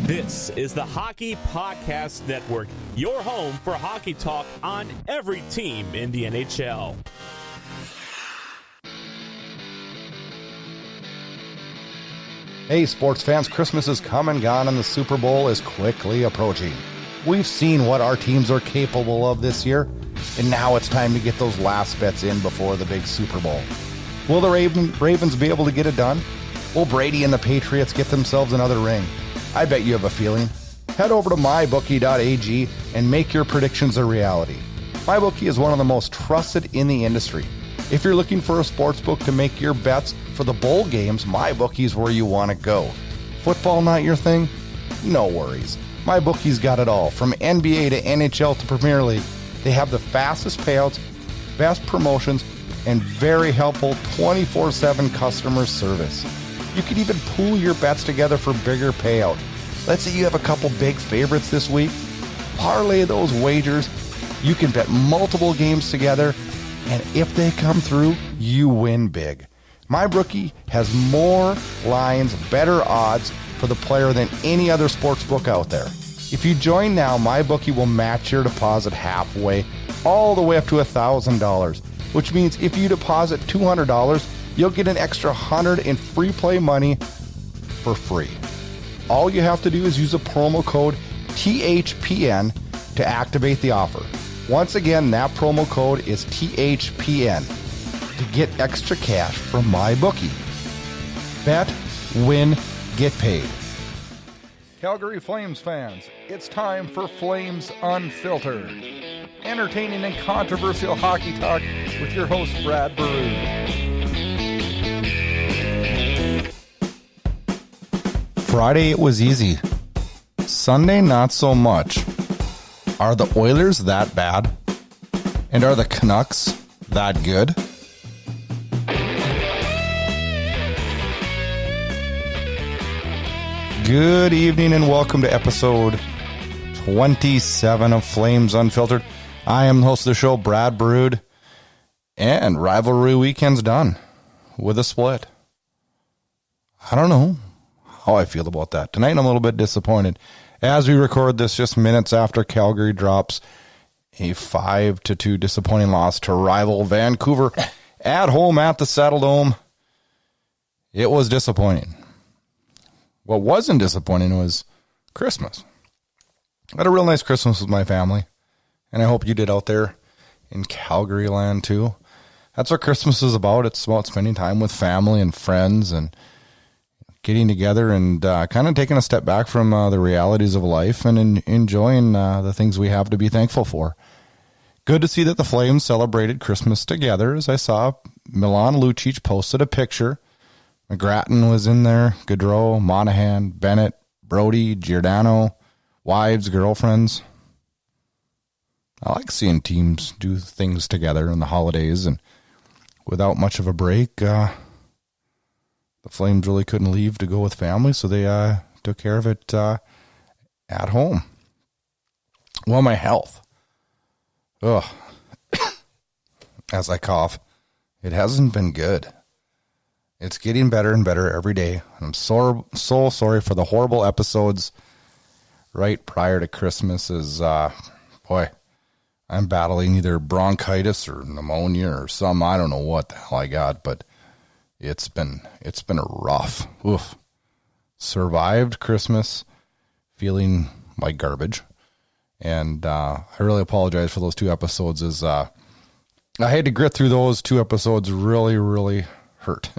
This is the Hockey Podcast Network, your home for hockey talk on every team in the NHL. Hey, sports fans, Christmas is come and gone and the Super Bowl is quickly approaching. We've seen what our teams are capable of this year, and now it's time to get those last bets in before the big Super Bowl. Will the Ravens be able to get it done? Will Brady and the Patriots get themselves another ring? I bet you have a feeling. Head over to mybookie.ag and make your predictions a reality. MyBookie is one of the most trusted in the industry. If you're looking for a sports book to make your bets for the bowl games, MyBookie is where you want to go. Football not your thing? No worries. MyBookie's got it all, from NBA to NHL to Premier League. They have the fastest payouts, best promotions, and very helpful 24/7 customer service. You could even pool your bets together for bigger payout. Let's say you have a couple big favorites this week. Parlay those wagers. You can bet multiple games together, and if they come through, you win big. MyBookie has more lines, better odds for the player than any other sports book out there. If you join now, MyBookie will match your deposit halfway, all the way up to $1,000, which means if you deposit $200, you'll get an extra $100 in free play money for free. All you have to do is use a promo code THPN to activate the offer. Once again, that promo code is THPN to get extra cash from MyBookie. Bet, win, get paid. Calgary Flames fans, it's time for Flames Unfiltered. Entertaining and controversial hockey talk with your host, Brad Baroud. Friday, it was easy. Sunday, not so much. Are the Oilers that bad? And are the Canucks that good? Good evening and welcome to episode 27 of Flames Unfiltered. I am the host of the show, Brad Baroud, and Rivalry weekend's done with a split. I don't know how I feel about that. Tonight I'm a little bit disappointed. As we record this just minutes after Calgary drops a 5-2 disappointing loss to rival Vancouver at home at the Saddledome. It was disappointing. What wasn't disappointing was Christmas. I had a real nice Christmas with my family, and I hope you did out there in Calgary land too. That's what Christmas is about. It's about spending time with family and friends and getting together and kind of taking a step back from the realities of life and enjoying the things we have to be thankful for. Good to see that the Flames celebrated Christmas together. As I saw, Milan Lucic posted a picture. McGrattan was in there, Gaudreau, Monahan, Bennett, Brody, Giordano, wives, girlfriends. I like seeing teams do things together in the holidays, and without much of a break, the Flames really couldn't leave to go with family, so they took care of it at home. Well, my health. Ugh. As I cough, it hasn't been good. It's getting better and better every day. I'm so sorry for the horrible episodes right prior to Christmas. I'm battling either bronchitis or pneumonia or some, I don't know what the hell I got, but it's been rough. Oof. Survived Christmas feeling like garbage. And I really apologize for those two episodes. I had to grit through those two episodes. Really, really hurt.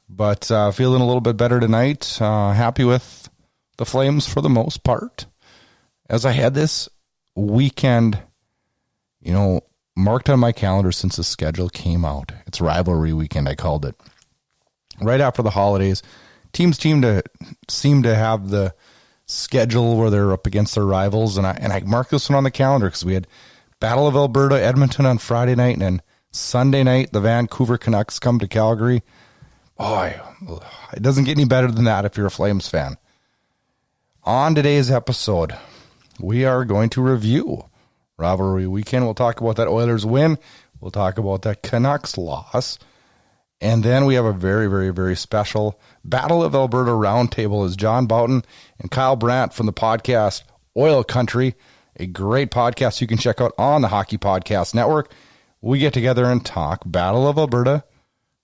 But feeling a little bit better tonight. Happy with the Flames for the most part. As I had this weekend, marked on my calendar since the schedule came out. It's Rivalry weekend, I called it. Right after the holidays, teams seem to have the schedule where they're up against their rivals, and I marked this one on the calendar because we had Battle of Alberta, Edmonton on Friday night, and then Sunday night, the Vancouver Canucks come to Calgary. Boy, it doesn't get any better than that if you're a Flames fan. On today's episode, we are going to review Rivalry weekend. We'll talk about that Oilers win. We'll talk about that Canucks loss. And then we have a very, very, very special Battle of Alberta Roundtable as Jon Boutin and Kyle Brandt from the podcast Oil Country, a great podcast you can check out on the Hockey Podcast Network. We get together and talk Battle of Alberta,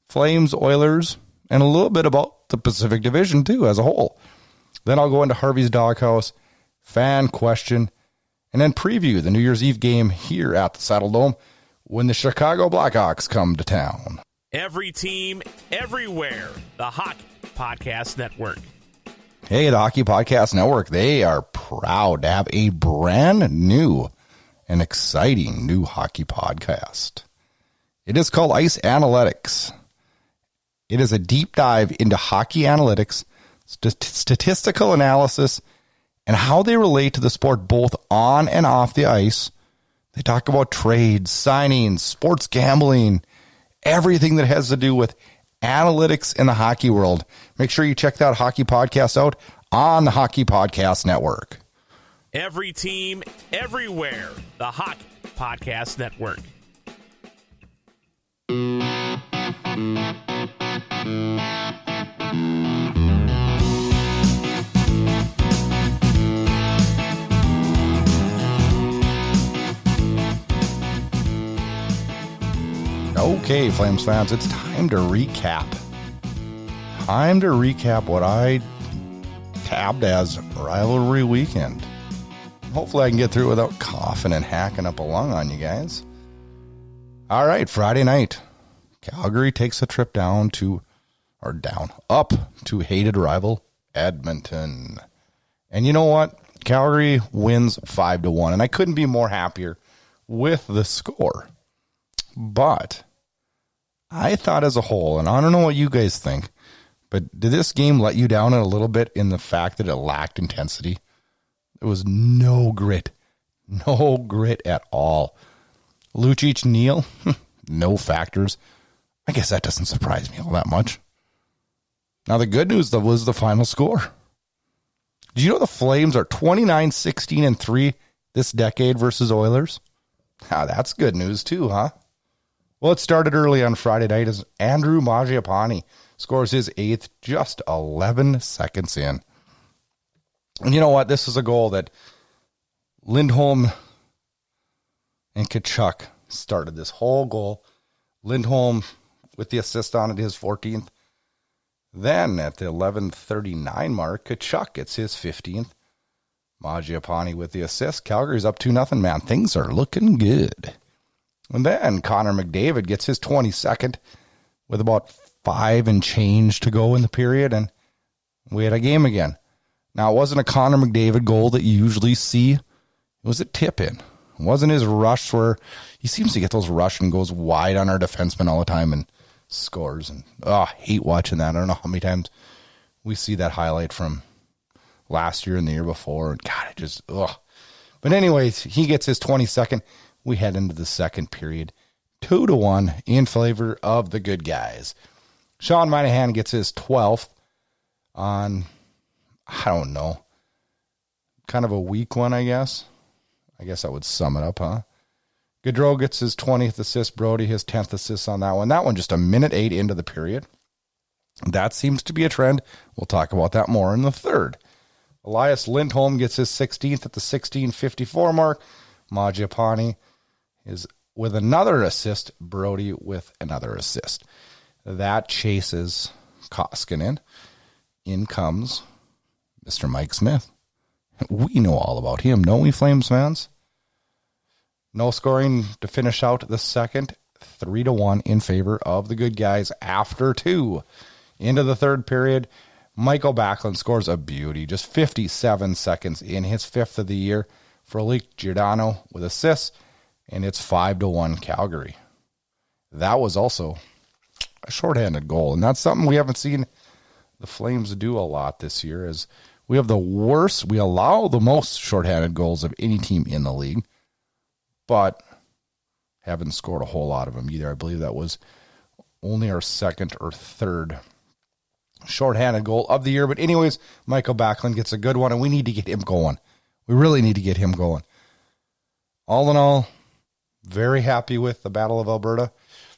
Flames, Oilers, and a little bit about the Pacific Division too as a whole. Then I'll go into Harvey's Doghouse, fan question, and then preview the New Year's Eve game here at the Saddle Dome when the Chicago Blackhawks come to town. Every team, everywhere. The Hockey Podcast Network. Hey, the Hockey Podcast Network, they are proud to have a brand new and exciting new hockey podcast. It is called Ice Analytics. It is a deep dive into hockey analytics, statistical analysis, and how they relate to the sport both on and off the ice. They talk about trades, signings, sports gambling, everything that has to do with analytics in the hockey world. Make sure you check that hockey podcast out on the Hockey Podcast Network. Every team, everywhere. The Hockey Podcast Network. Okay, Flames fans, it's time to recap. Time to recap what I tabbed as Rivalry Weekend. Hopefully I can get through it without coughing and hacking up a lung on you guys. All right, Friday night. Calgary takes a trip up to hated rival Edmonton. And you know what? Calgary wins 5-1, and I couldn't be more happier with the score. But I thought as a whole, and I don't know what you guys think, but did this game let you down a little bit in the fact that it lacked intensity? There was no grit at all. Lucic, Neal, no factors. I guess that doesn't surprise me all that much. Now, the good news, though, was the final score. Did you know the Flames are 29-16-3 this decade versus Oilers? Now, that's good news, too, huh? Well, it started early on Friday night as Andrew Mangiapane scores his 8th just 11 seconds in. And you know what? This is a goal that Lindholm and Tkachuk started this whole goal. Lindholm with the assist on it, his 14th. Then at the 11:39 mark, Tkachuk gets his 15th. Mangiapane with the assist. Calgary's up 2-0, man. Things are looking good. And then Connor McDavid gets his 22nd with about 5 and change to go in the period, and we had a game again. Now, it wasn't a Connor McDavid goal that you usually see. It was a tip-in. It wasn't his rush where he seems to get those rush and goes wide on our defenseman all the time and scores. And I hate watching that. I don't know how many times we see that highlight from last year and the year before. And God, it just, ugh. But anyways, he gets his 22nd. We head into the second period, 2-1 in favor of the good guys. Sean Monahan gets his 12th on, I don't know, kind of a weak one, I guess. I guess that would sum it up, huh? Gaudreau gets his 20th assist. Brody his 10th assist on that one. That one just a minute 8 into the period. That seems to be a trend. We'll talk about that more in the third. Elias Lindholm gets his 16th at the 16:54 mark. Mangiapane is with another assist. Brody with another assist. That chases Koskinen. In comes Mr. Mike Smith. We know all about him, don't we, Flames fans? No scoring to finish out the second. 3-1 in favor of the good guys after 2. Into the third period, Michael Backlund scores a beauty. Just 57 seconds in, his 5th of the year. Frolic Giordano with assists, and it's 5-1 Calgary. That was also a shorthanded goal, and that's something we haven't seen the Flames do a lot this year, as we have the worst, we allow the most shorthanded goals of any team in the league, but haven't scored a whole lot of them either. I believe that was only our second or third shorthanded goal of the year. But anyways, Michael Backlund gets a good one, and we need to get him going. We really need to get him going. All in all, very happy with the Battle of Alberta.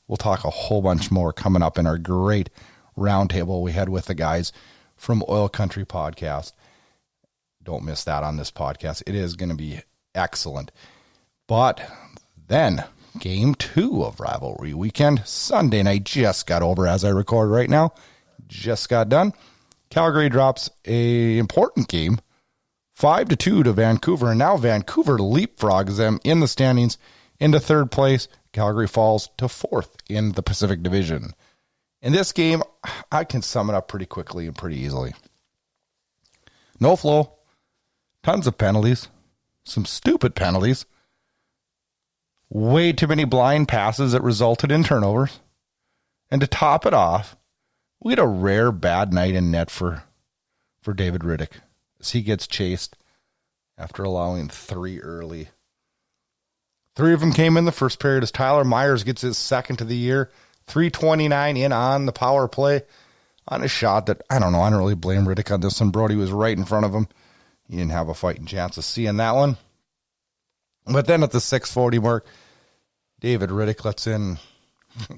We'll talk a whole bunch more coming up in our great roundtable we had with the guys from Oil Country Podcast. Don't miss that on this podcast. It is going to be excellent. But then game 2 of Rivalry Weekend, Sunday night, just got over as I record right now. Just got done. Calgary drops a important game, 5-2 to Vancouver, and now Vancouver leapfrogs them in the standings into third place. Calgary falls to fourth in the Pacific Division. In this game, I can sum it up pretty quickly and pretty easily. No flow, tons of penalties, some stupid penalties, way too many blind passes that resulted in turnovers, and to top it off, we had a rare bad night in net for David Riddick as he gets chased after allowing 3 early. 3 of them came in the first period as Tyler Myers gets his second of the year. 3:29 in on the power play on a shot that, I don't really blame Riddick on this one. Brody was right in front of him. He didn't have a fighting chance of seeing that one. But then at the 6:40 mark, David Riddick lets in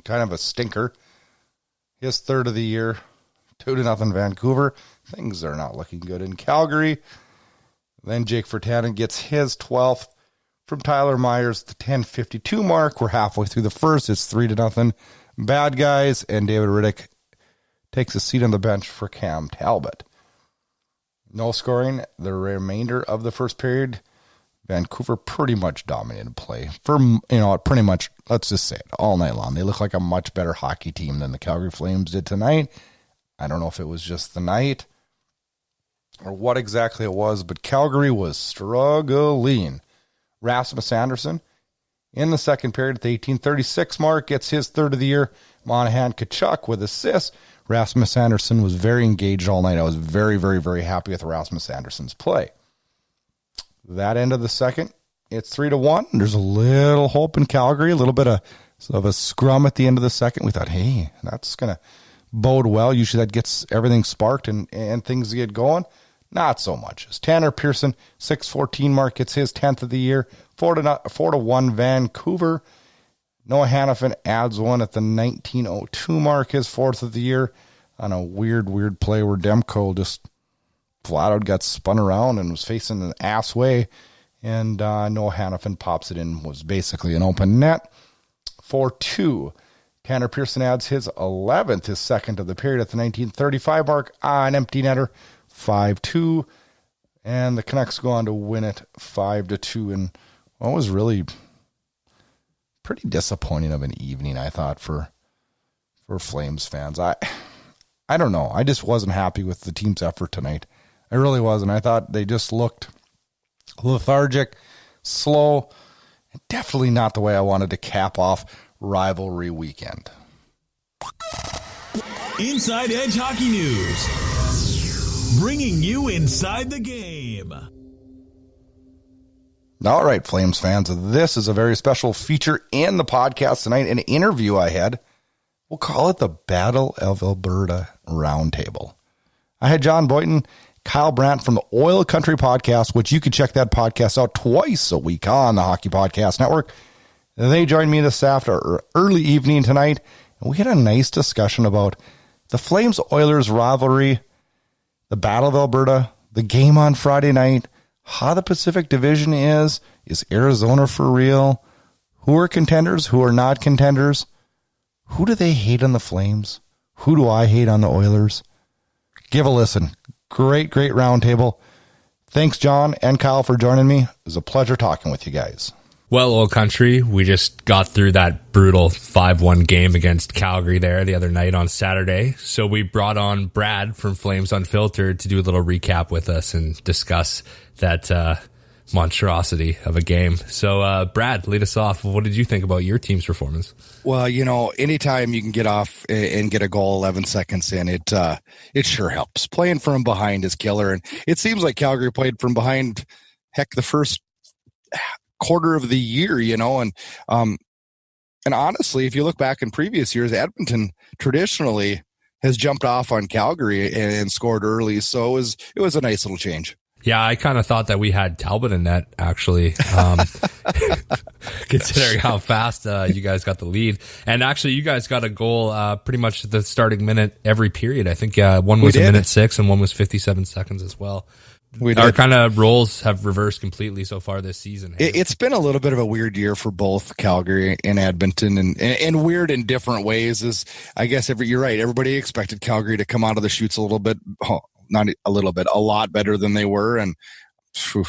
kind of a stinker. His third of the year, 2-0 Vancouver. Things are not looking good in Calgary. Then Jake Virtanen gets his 12th from Tyler Myers at the 10:52 mark. We're halfway through the first. It's 3-0 bad guys, and David Riddick takes a seat on the bench for Cam Talbot. No scoring the remainder of the first period. Vancouver pretty much dominated play for, pretty much, let's just say it, all night long. They look like a much better hockey team than the Calgary Flames did tonight. I don't know if it was just the night or what exactly it was, but Calgary was struggling. Rasmus Andersson in the second period at the 18:36 mark gets his third of the year. Monahan Tkachuk with assists. Rasmus Andersson was very engaged all night. I was very, very, very happy with Rasmus Andersson's play. That end of the second, it's 3-1. There's a little hope in Calgary, a little bit of a scrum at the end of the second. We thought, hey, that's going to bode well. Usually that gets everything sparked and things get going. Not so much. As Tanner Pearson, 6:14 mark, gets his 10th of the year. 4-1 Vancouver. Noah Hannafin adds one at the 19:02 mark, his 4th of the year, on a weird play where Demko just flat out got spun around and was facing an ass way. And Noah Hannafin pops it in, was basically an open net. 4-2. Tanner Pearson adds his 11th, his second of the period at the 19:35 mark on empty netter. 5-2. And the Canucks go on to win it 5-2. And what was really pretty disappointing of an evening, I thought, for Flames fans. I don't know. I just wasn't happy with the team's effort tonight. I really wasn't. I thought they just looked lethargic, slow, and definitely not the way I wanted to cap off Rivalry Weekend. Inside Edge Hockey News. Bringing you inside the game. All right, Flames fans, this is a very special feature in the podcast tonight, an interview I had. We'll call it the Battle of Alberta Roundtable. I had Jon Boutin, Kyle Brandt from the Oil Country Podcast, which you can check that podcast out twice a week on the Hockey Podcast Network. They joined me this early evening tonight, and we had a nice discussion about the Flames-Oilers rivalry, the Battle of Alberta, the game on Friday night, how the Pacific Division is Arizona for real, who are contenders, who are not contenders, who do they hate on the Flames, who do I hate on the Oilers. Give a listen. Great roundtable. Thanks, John and Kyle, for joining me. It was a pleasure talking with you guys. Well, Old Country, we just got through that brutal 5-1 game against Calgary there the other night on Saturday. So we brought on Brad from Flames Unfiltered to do a little recap with us and discuss that monstrosity of a game. So, Brad, lead us off. What did you think about your team's performance? Well, anytime you can get off and get a goal 11 seconds in, it sure helps. Playing from behind is killer. And it seems like Calgary played from behind, the first quarter of the year, and honestly, if you look back in previous years, Edmonton traditionally has jumped off on Calgary and scored early. So it was a nice little change. Yeah, I kind of thought that we had Talbot in net, actually, considering how fast you guys got the lead. And actually, you guys got a goal pretty much at the starting minute every period. I think one was a minute 6 and one was 57 seconds as well. Our kind of roles have reversed completely so far this season. It's been a little bit of a weird year for both Calgary and Edmonton, and weird in different ways. Is I guess you're right. Everybody expected Calgary to come out of the chutes a little bit, not a little bit, a lot better than they were, and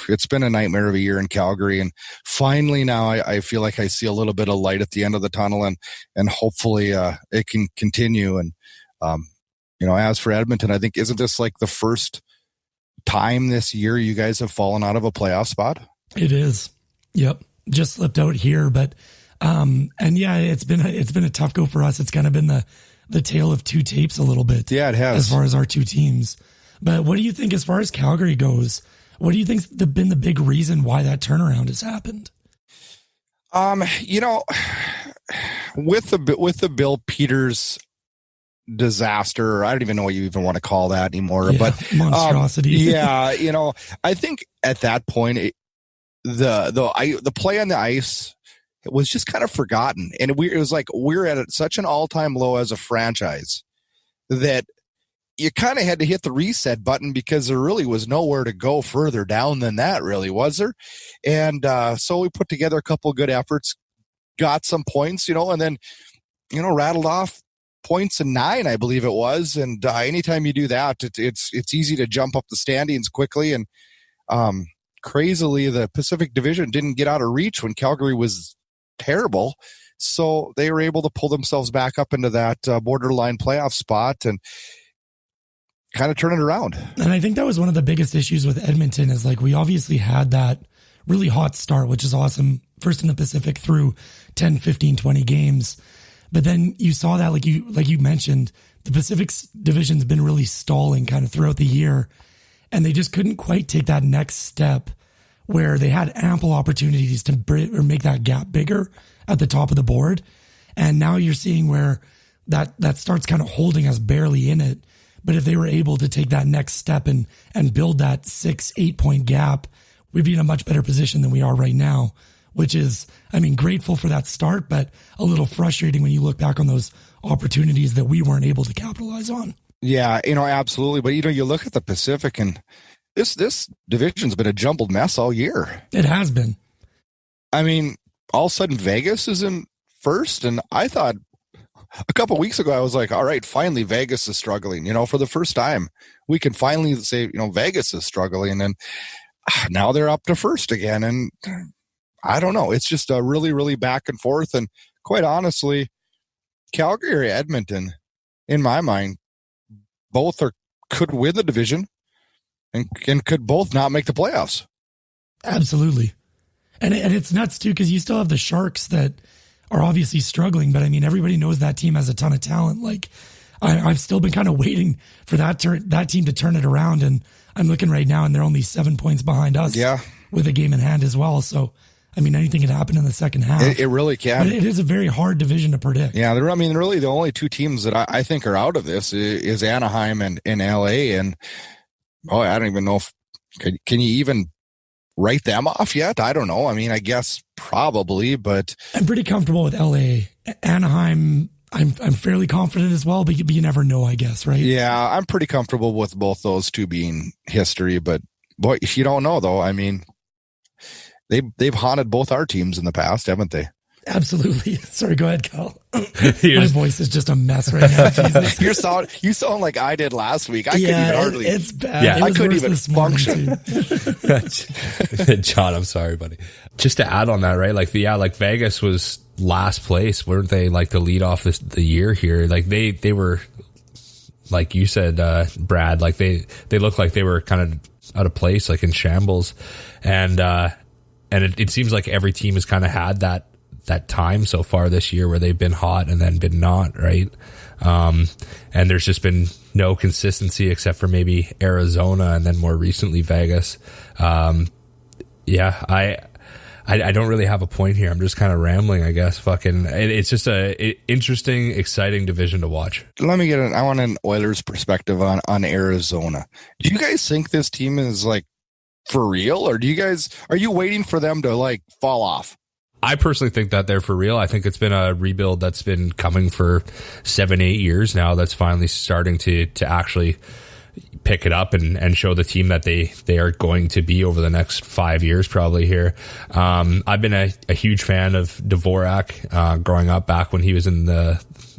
it's been a nightmare of a year in Calgary. And finally, now I feel like I see a little bit of light at the end of the tunnel, and hopefully it can continue. And as for Edmonton, I think isn't this like the first time this year you guys have fallen out of a playoff spot? It is. Yep. Just slipped out here, but and yeah, it's been a tough go for us. It's kind of been the tale of two tapes a little bit. Yeah, it has. As far as our two teams. But what do you think as far as Calgary goes? What do you think's been the big reason why that turnaround has happened? With the Bill Peters disaster, I don't even know what you even want to call that anymore, but monstrosity. I think at that point the play on the ice was just kind of forgotten, and it was like we're at such an all-time low as a franchise that you kind of had to hit the reset button, because there really was nowhere to go further down than that, really, was there? And so we put together a couple of good efforts, got some points, and then rattled off points in 9, I believe it was. And anytime you do that, it's easy to jump up the standings quickly. And crazily, the Pacific Division didn't get out of reach when Calgary was terrible, so they were able to pull themselves back up into that borderline playoff spot and kind of turn it around. And I think that was one of the biggest issues with Edmonton, is like we obviously had that really hot start, which is awesome, first in the Pacific through 10, 15, 20 games. But then you saw that, like you mentioned, the Pacific Division's been really stalling kind of throughout the year, and they just couldn't quite take that next step where they had ample opportunities to make that gap bigger at the top of the board. And now you're seeing where that starts kind of holding us barely in it. But if they were able to take that next step and build that 6-8 point gap, we'd be in a much better position than we are right now, which is, grateful for that start, but a little frustrating when you look back on those opportunities that we weren't able to capitalize on. Yeah, absolutely. But, you look at the Pacific, and this division's been a jumbled mess all year. It has been. All of a sudden Vegas is in first, and I thought a couple of weeks ago, I was like, all right, finally Vegas is struggling. For the first time, we can finally say, Vegas is struggling, and now they're up to first again. And I don't know. It's just a really, really back and forth. And quite honestly, Calgary or Edmonton, in my mind, both could win the division and could both not make the playoffs. Absolutely. And it's nuts too, because you still have the Sharks that are obviously struggling, but everybody knows that team has a ton of talent. Like I've still been kind of waiting for that team to turn it around, and I'm looking right now, and they're only 7 points behind us. Yeah, with a game in hand as well. So anything can happen in the second half. It really can. But it is a very hard division to predict. Yeah, really the only two teams that I think are out of this is Anaheim and LA, and I don't even know if can you even write them off yet? I don't know. I guess probably, but I'm pretty comfortable with LA. Anaheim, I'm fairly confident as well, but you never know, I guess, right? Yeah, I'm pretty comfortable with both those two being history, but boy, if you don't know though, they've haunted both our teams in the past, haven't they? Absolutely. Sorry, go ahead, Cal. My voice is just a mess right now. Jesus. You sound like I did last week. I couldn't even hardly. It's bad. Yeah, I couldn't even function. John, I'm sorry, buddy. Just to add on that, right? Like Vegas was last place, weren't they? Like to lead off the year here. Like they were, like you said, Brad. Like they looked like they were kind of out of place, like in shambles, and it seems like every team has kind of had that time so far this year where they've been hot and then been not, right? And there's just been no consistency except for maybe Arizona and then more recently Vegas. I don't really have a point here. I'm just kind of rambling, I guess. It's just a interesting, exciting division to watch. I want an Oilers perspective on Arizona. Do you guys think this team is like for real, or are you waiting for them to like fall off? I personally think that they're for real. I think it's been a rebuild that's been coming for 7-8 years now. That's finally starting to actually pick it up and show the team that they are going to be over the next 5 years probably here. I've been a huge fan of Dvorak growing up back when he was in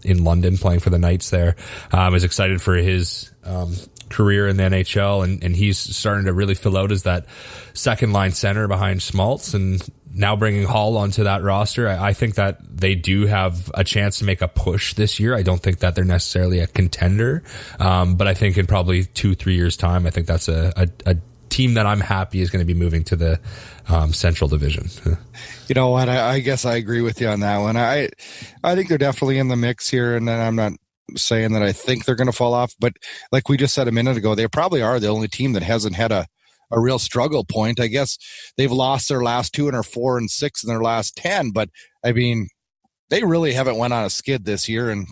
London playing for the Knights there. I was excited for his career in the NHL, and he's starting to really fill out as that second line center behind Schmaltz, and now bringing Hall onto that roster. I think that they do have a chance to make a push this year. I don't think that they're necessarily a contender, but I think in probably 2-3 years time, I think that's a team that I'm happy is going to be moving to the Central Division. You know what? I guess I agree with you on that one. I think they're definitely in the mix here, and then I'm not saying that I think they're going to fall off, but like we just said a minute ago, they probably are the only team that hasn't had a real struggle point. I guess they've lost their last 2 and are 4-6 in their last 10, but I mean, they really haven't went on a skid this year, and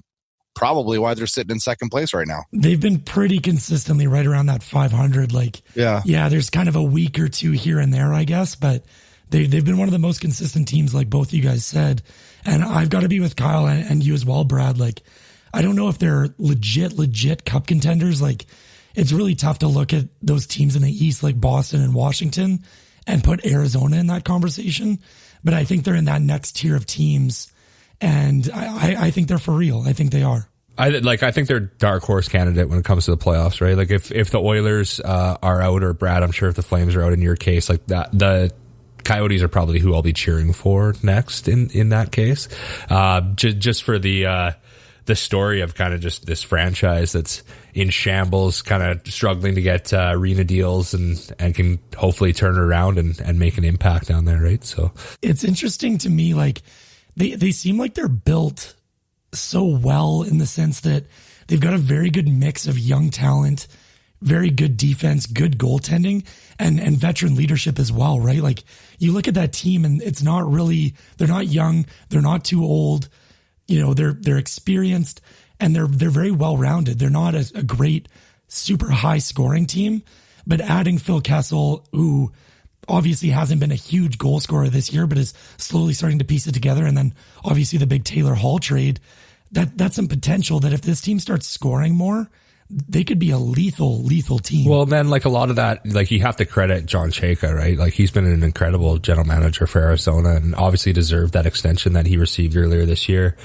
probably why they're sitting in second place right now. They've been pretty consistently right around that 500. Like, yeah, there's kind of a week or two here and there, I guess, but they've been one of the most consistent teams, like both you guys said. And I've got to be with Kyle and you as well, Brad. Like, I don't know if they're legit cup contenders. Like, it's really tough to look at those teams in the East, like Boston and Washington, and put Arizona in that conversation. But I think they're in that next tier of teams, and I think they're for real. I think they are. I think they're dark horse candidate when it comes to the playoffs, right? Like if the Oilers are out, or Brad, I'm sure if the Flames are out in your case, like that, the Coyotes are probably who I'll be cheering for next in that case. Just for the story of kind of just this franchise that's in shambles, kind of struggling to get arena deals and can hopefully turn it around and make an impact down there, right? So it's interesting to me, like they seem like they're built so well in the sense that they've got a very good mix of young talent, very good defense, good goaltending, and veteran leadership as well, right? Like you look at that team and it's not really, they're not young, they're not too old. You know, they're experienced and they're very well rounded. They're not a great, super high scoring team, but adding Phil Kessel, who obviously hasn't been a huge goal scorer this year, but is slowly starting to piece it together. And then obviously the big Taylor Hall trade, that's some potential that if this team starts scoring more, they could be a lethal team. Well, then, like a lot of that, like you have to credit John Chayka, right? Like he's been an incredible general manager for Arizona and obviously deserved that extension that he received earlier this year.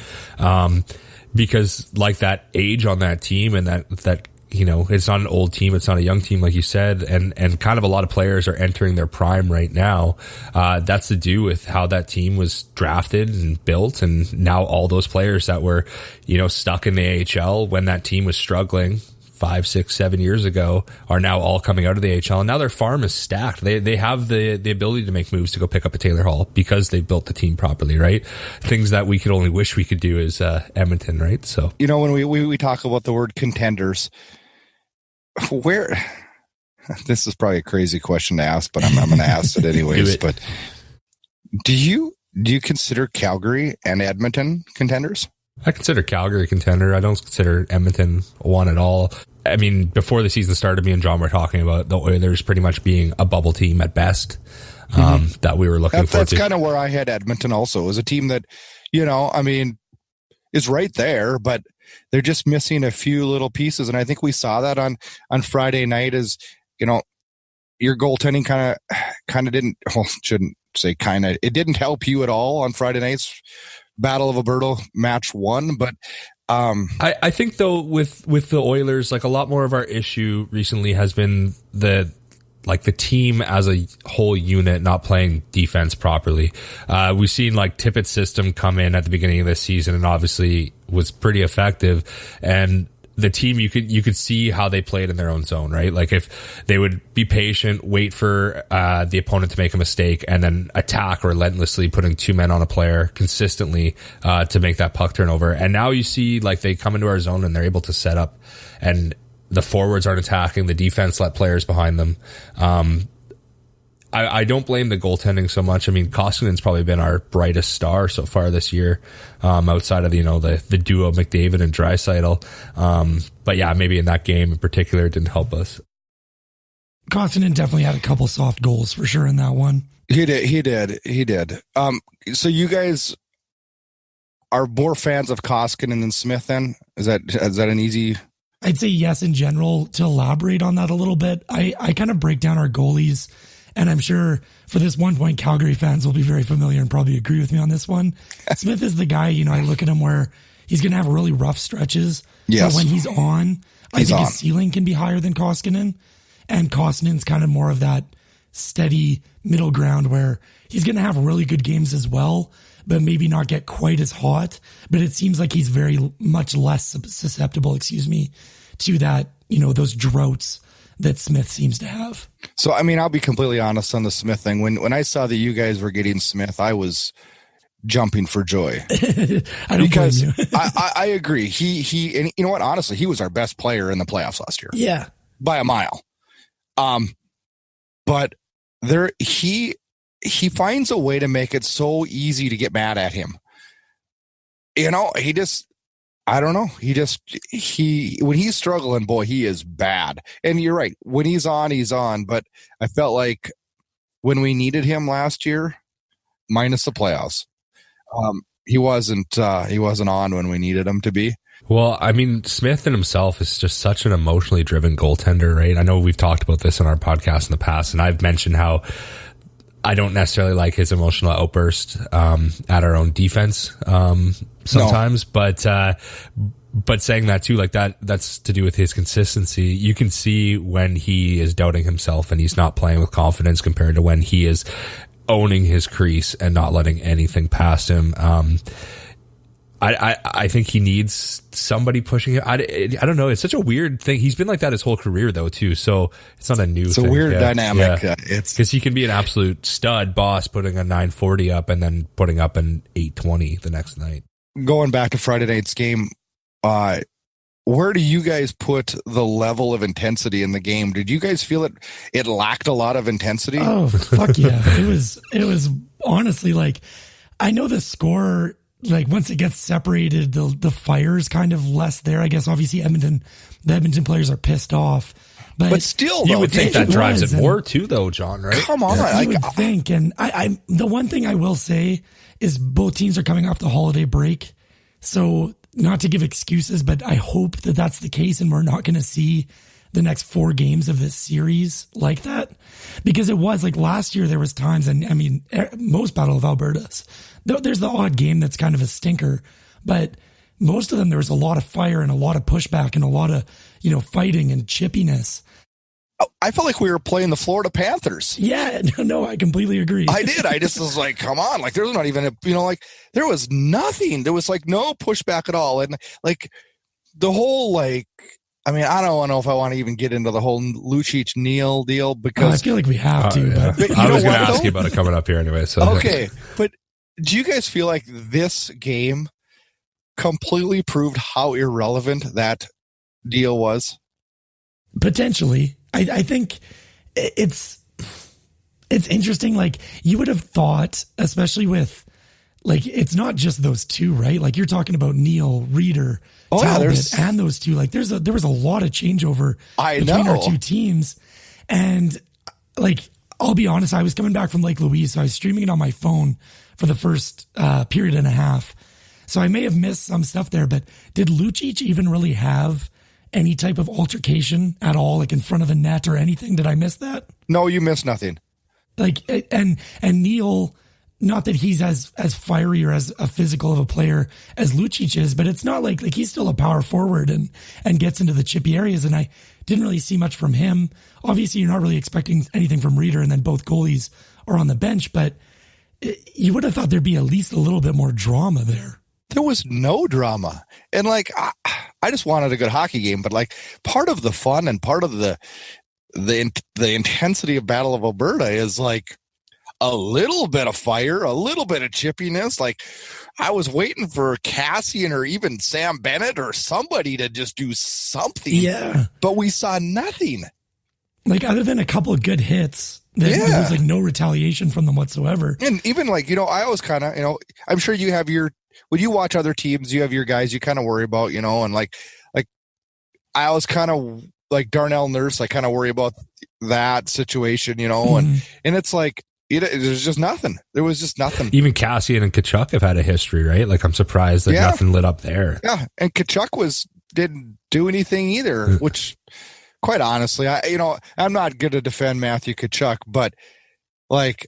Because like that age on that team and that, you know, it's not an old team. It's not a young team, like you said. And kind of a lot of players are entering their prime right now. That's to do with how that team was drafted and built. And now all those players that were, you know, stuck in the AHL when that team was struggling 5, 6, 7 years ago are now all coming out of the AHL. And now their farm is stacked. They have the ability to make moves to go pick up a Taylor Hall because they built the team properly, right? Things that we could only wish we could do as Edmonton, right? So, you know, when we talk about the word contenders, where, this is probably a crazy question to ask, but I'm going to ask it anyways. But do you consider Calgary and Edmonton contenders? I consider Calgary a contender. I don't consider Edmonton one at all. I mean, before the season started, me and John were talking about the Oilers pretty much being a bubble team at best, that we were looking for. That's kind of where I had Edmonton also, as a team that, you know, I mean, is right there, but they're just missing a few little pieces. And I think we saw that on Friday night as, you know, your goaltending kind of didn't, well, shouldn't say kind of, it didn't help you at all on Friday night's Battle of Alberta match 1. But I think though with the Oilers, like a lot more of our issue recently has been the team as a whole unit not playing defense properly. We've seen like Tippett's system come in at the beginning of this season and obviously was pretty effective. And the team, you could see how they played in their own zone, right? Like if they would be patient, wait for the opponent to make a mistake, and then attack relentlessly, putting 2 men on a player consistently to make that puck turnover. And now you see like they come into our zone and they're able to set up, and the forwards aren't attacking, the defense let players behind them. I don't blame the goaltending so much. I mean, Koskinen's probably been our brightest star so far this year, outside of, you know, the duo McDavid and Draisaitl. But yeah, maybe in that game in particular, it didn't help us. Koskinen definitely had a couple soft goals for sure in that one. He did. So you guys are more fans of Koskinen than Smith then? Is that an easy... I'd say yes in general. To elaborate on that a little bit, I kind of break down our goalies, and I'm sure for this 1 point, Calgary fans will be very familiar and probably agree with me on this one. Smith is the guy, I look at him where he's going to have really rough stretches. Yes. But when he's on, I think his ceiling can be higher than Koskinen. And Koskinen's kind of more of that steady middle ground where he's going to have really good games as well, but maybe not get quite as hot. But it seems like he's very much less susceptible, to that, those droughts that Smith seems to have. So, I'll be completely honest on the Smith thing. When I saw that you guys were getting Smith, I was jumping for joy. I don't blame you. I agree. He, and you know what? Honestly, he was our best player in the playoffs last year. Yeah. By a mile. But he finds a way to make it so easy to get mad at him. He just, I don't know. When he's struggling, boy, he is bad. And you're right. When he's on, but I felt like when we needed him last year, minus the playoffs, he wasn't on when we needed him to be. Well, Smith in himself is just such an emotionally driven goaltender, right? I know we've talked about this on our podcast in the past, and I've mentioned how I don't necessarily like his emotional outburst at our own defense sometimes, but saying that too, like that's to do with his consistency. You can see when he is doubting himself and he's not playing with confidence compared to when he is owning his crease and not letting anything past him. I think he needs somebody pushing him. I don't know. It's such a weird thing. He's been like that his whole career though too. So it's not a new thing. It's a weird dynamic. Yeah. It's because he can be an absolute stud boss, putting a 940 up and then putting up an 820 the next night. Going back to Friday night's game, where do you guys put the level of intensity in the game? Did you guys feel it lacked a lot of intensity? Oh, fuck yeah. It was honestly like, I know the score, like once it gets separated, the fire's kind of less there. I guess obviously the Edmonton players are pissed off. But still, you would think that drives it more too, though, John, right? Come on. I would think. And I the one thing I will say is both teams are coming off the holiday break. So not to give excuses, but I hope that that's the case and we're not going to see the next 4 games of this series like that. Because it was like last year there was times, and most Battle of Albertas, there's the odd game that's kind of a stinker, but most of them there was a lot of fire and a lot of pushback and a lot of, fighting and chippiness. I felt like we were playing the Florida Panthers. Yeah, no, I completely agree. I did. I just was like, come on. Like, there's not even there was nothing. There was like no pushback at all. And like the whole, I don't know if I want to even get into the whole Lucic Neal deal because I feel like we have to. Yeah. But I was going to ask you about it coming up here anyway. So okay. But do you guys feel like this game completely proved how irrelevant that deal was? Potentially. I think it's interesting. Like you would have thought, especially with it's not just those two, right? Like you're talking about Neal, Reeder, Talbot, and those two. Like there was a lot of changeover between our two teams. And I'll be honest, I was coming back from Lake Louise, so I was streaming it on my phone for the first period and a half. So I may have missed some stuff there, but did Lucic even really have any type of altercation at all, like in front of the net or anything? Did I miss that? No, you missed nothing. And Neal, not that he's as fiery or as a physical of a player as Lucic is, but it's not like he's still a power forward and gets into the chippy areas. And I didn't really see much from him. Obviously, you're not really expecting anything from Reeder, and then both goalies are on the bench, but you would have thought there'd be at least a little bit more drama there. There was no drama. And I just wanted a good hockey game, but part of the fun and part of the intensity of Battle of Alberta is a little bit of fire, a little bit of chippiness. I was waiting for Cassian or even Sam Bennett or somebody to just do something. Yeah. But we saw nothing. Other than a couple of good hits, there was no retaliation from them whatsoever. And even I always kind of, I'm sure you have when you watch other teams, you have your guys you kind of worry about, and I was kind of like Darnell Nurse, I kind of worry about that situation, and it's like, there's just nothing. There was just nothing. Even Cassian and Tkachuk have had a history, right? Like, I'm surprised that nothing lit up there. Yeah, and Tkachuk didn't do anything either, which, quite honestly, I'm not going to defend Matthew Tkachuk, but like,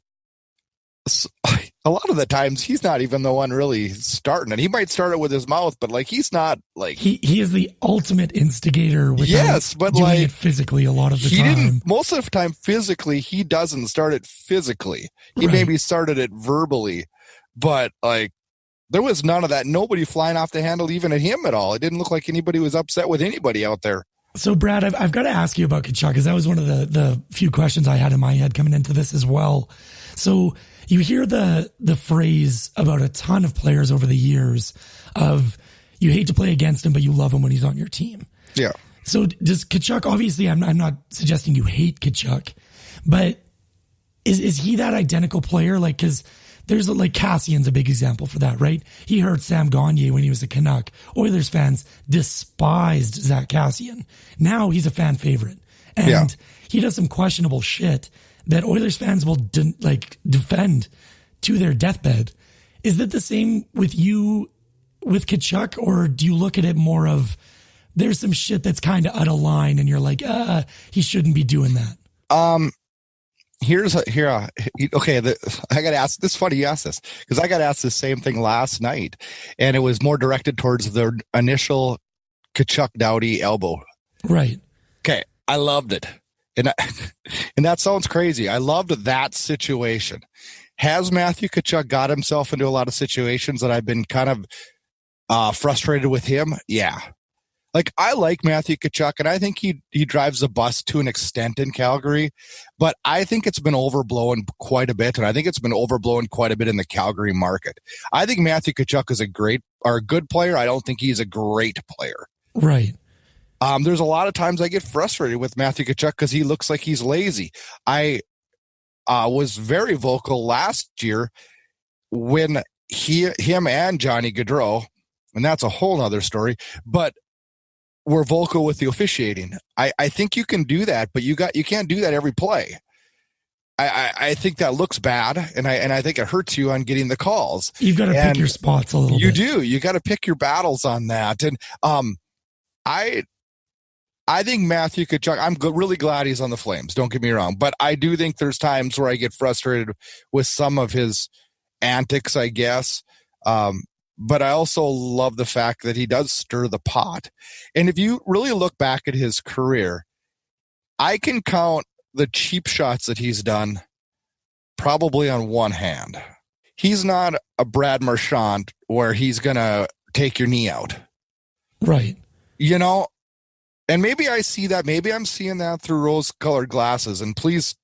a lot of the times he's not even the one really starting it. He might start it with his mouth, but like, he's not like he is the ultimate instigator without doing it physically a lot of the time. Most of the time physically, he doesn't start it physically. He maybe started it verbally, but like, there was none of that. Nobody flying off the handle even at him at all. It didn't look like anybody was upset with anybody out there. So, Brad, I've got to ask you about Tkachuk, because that was one of the few questions I had in my head coming into this as well. So you hear the phrase about a ton of players over the years of you hate to play against him, but you love him when he's on your team. Yeah. So does Tkachuk, obviously I'm not suggesting you hate Tkachuk, but is he that identical player? Like, cause there's like Cassian's a big example for that, right? He hurt Sam Gagner when he was a Canuck. Oilers fans despised Zach Cassian. Now he's a fan favorite, and he does some questionable shit that Oilers fans will defend to their deathbed. Is that the same with you with Tkachuk, or do you look at it more of there's some shit that's kind of out of line and you're like, he shouldn't be doing that? Okay. I got to ask this. Funny you asked this, because I got asked the same thing last night, and it was more directed towards the initial Tkachuk Doughty elbow. Right. Okay. I loved it. And that sounds crazy. I loved that situation. Has Matthew Tkachuk got himself into a lot of situations that I've been kind of frustrated with him? Yeah. Like, I like Matthew Tkachuk, and I think he drives the bus to an extent in Calgary, but I think it's been overblown quite a bit, and I think it's been overblown quite a bit in the Calgary market. I think Matthew Tkachuk is a good player. I don't think he's a great player. Right. There's a lot of times I get frustrated with Matthew Tkachuk because he looks like he's lazy. I was very vocal last year when him and Johnny Gaudreau, and that's a whole nother story, but were vocal with the officiating. I think you can do that, but you can't do that every play. I think that looks bad, and I think it hurts you on getting the calls. You've got to pick your spots a little bit. You do. You got to pick your battles on that. And I think Matthew Tkachuk, I'm really glad he's on the Flames. Don't get me wrong. But I do think there's times where I get frustrated with some of his antics, I guess. But I also love the fact that he does stir the pot. And if you really look back at his career, I can count the cheap shots that he's done probably on one hand. He's not a Brad Marchand where he's going to take your knee out. Right. And maybe I see that. Maybe I'm seeing that through rose-colored glasses. And please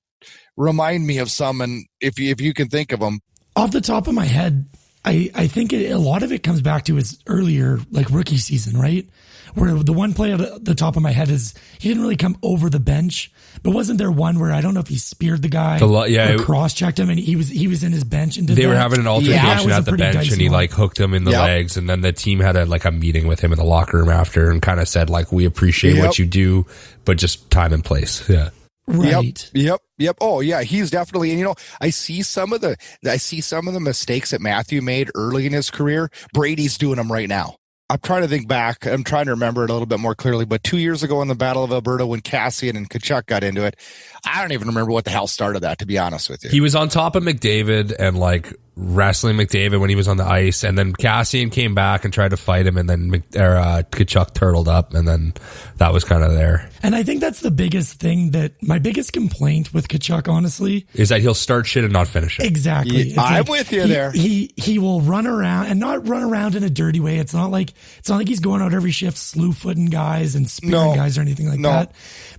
remind me of some, and if you can think of them. Off the top of my head, I think a lot of it comes back to his earlier, like, rookie season, right? Where the one play at the top of my head is he didn't really come over the bench, but wasn't there one where I don't know if he speared the guy or cross-checked him, and he was in his bench and did they that? were having an altercation at the bench, and he like hooked him in the legs, and then the team had a meeting with him in the locker room after and kind of said, like, we appreciate what you do, but just time and place. Yeah. Right. Yep. Oh yeah, he's definitely, and I see some of the mistakes that Matthew made early in his career. Brady's doing them right now. I'm trying to think back. I'm trying to remember it a little bit more clearly, but 2 years ago in the Battle of Alberta when Cassian and Tkachuk got into it, I don't even remember what the hell started that, to be honest with you. He was on top of McDavid and like wrestling McDavid when he was on the ice, and then Cassian came back and tried to fight him, and then Tkachuk turtled up, and then that was kind of there. And I think that's the biggest thing, that my biggest complaint with Tkachuk, honestly, is that he'll start shit and not finish it. Exactly. I'm with you there. He will run around, and not run around in a dirty way. It's not like he's going out every shift slew-footing guys and spearing guys or anything like that.